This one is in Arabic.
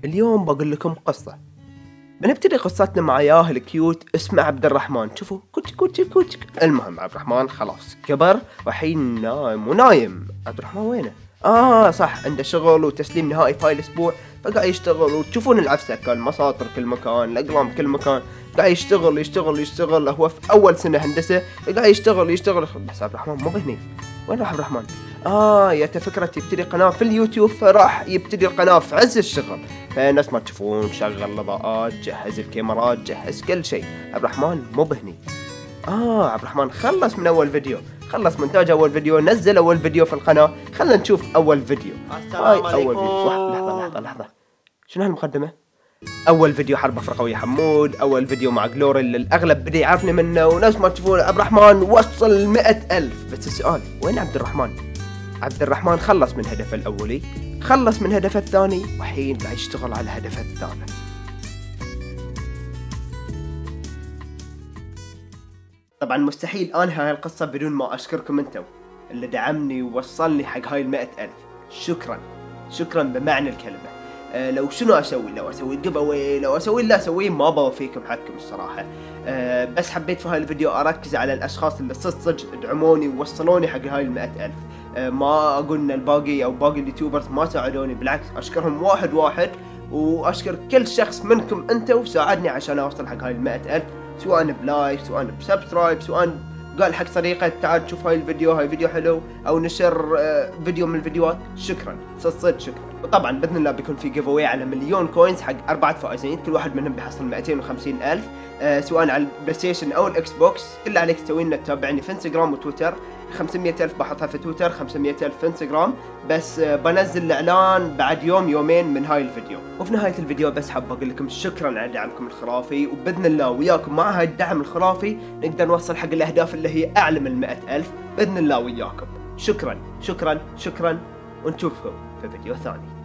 اليوم بقول لكم قصة. بنبتدي قصتنا مع ياه الكيوت اسمه عبد الرحمن. شوفوا كوتش كوتش كوتش. المهم عبد الرحمن خلاص كبر وحين نايم ونايم. عبد الرحمن وينه؟ صح، عنده شغل وتسليم نهائي في هاي الاسبوع، فقاعد يشتغل وتشوفون العفسة كان مساطر كل مكان، الاقلام كل مكان، قاعد يشتغل يشتغل يشتغل. هو في اول سنة هندسة قاعد يشتغل يشتغل. بس عبد الرحمن مو بهني. وين راح عبد الرحمن؟ يا فكرة يبتدي قناة في اليوتيوب، فراح يبتدي القناة في عز الشغل، فالناس ما تشوفون، شغل الاضاءات، جهز الكاميرات، جهز كل شيء. عبد الرحمن مو بهني. عبد الرحمن خلص من اول فيديو، خلص مونتاج اول فيديو، نزل اول فيديو في القناة. خلنا نشوف اول فيديو. السلام عليكم. اول فيديو. لحظة شنو هالمقدمة؟ اول فيديو حرب فرقوي حمود، اول فيديو مع جلوري اللي الاغلب بدي يعرفني منه، وناس ما تشوفون. عبد الرحمن وصل 100,000. بس السؤال وين عبد الرحمن؟ عبد الرحمن خلص من هدفه الاولي، خلص من هدفه الثاني، وحين قاعد يشتغل على هدفه الثالث. طبعا مستحيل انهي هاي القصة بدون ما اشكركم انتم اللي دعمني ووصلني حق هاي 100,000. شكرا بمعنى الكلمة. لو شنو اسوي؟ لو اسوي جيف اواي، لو اسوي اللي اسويه ما بوفيكم حقكم الصراحه. بس حبيت في هاي الفيديو اركز على الاشخاص اللي صدق دعموني ووصلوني حق هاي 100,000. ما اقول ان الباقي او باقي اليوتيوبرز ما ساعدوني، بالعكس اشكرهم واحد واحد، واشكر كل شخص منكم انتم وساعدني عشان اوصل حق هاي 100,000، سواء بلايك، سواء بسبسكرايب، سواء قال حق صديقه تعال تشوف هاي الفيديو، هاي فيديو حلو، او نشر فيديو من الفيديوهات. شكرا صدق شكرا. وطبعا باذن الله بيكون في جيف اواي على 1,000,000 كوينز حق 4 فائزين، كل واحد منهم بيحصل 250,000 سواء على البلاي ستيشن او الاكس بوكس. كل اللي عليك تسوي انه تتابعني في انستغرام وتويتر. 500,000 بحطها في تويتر، 500,000 في انستغرام. بس بنزل الاعلان بعد يوم يومين من هاي الفيديو. وفي نهايه الفيديو بس حاب اقول لكم شكرا على دعمكم الخرافي، وباذن الله وياكم مع هاي الدعم الخرافي نقدر نوصل حق الاهداف اللي هي اعلى من 100,000 باذن الله وياكم. شكرا ونشوفكم في فيديو ثاني.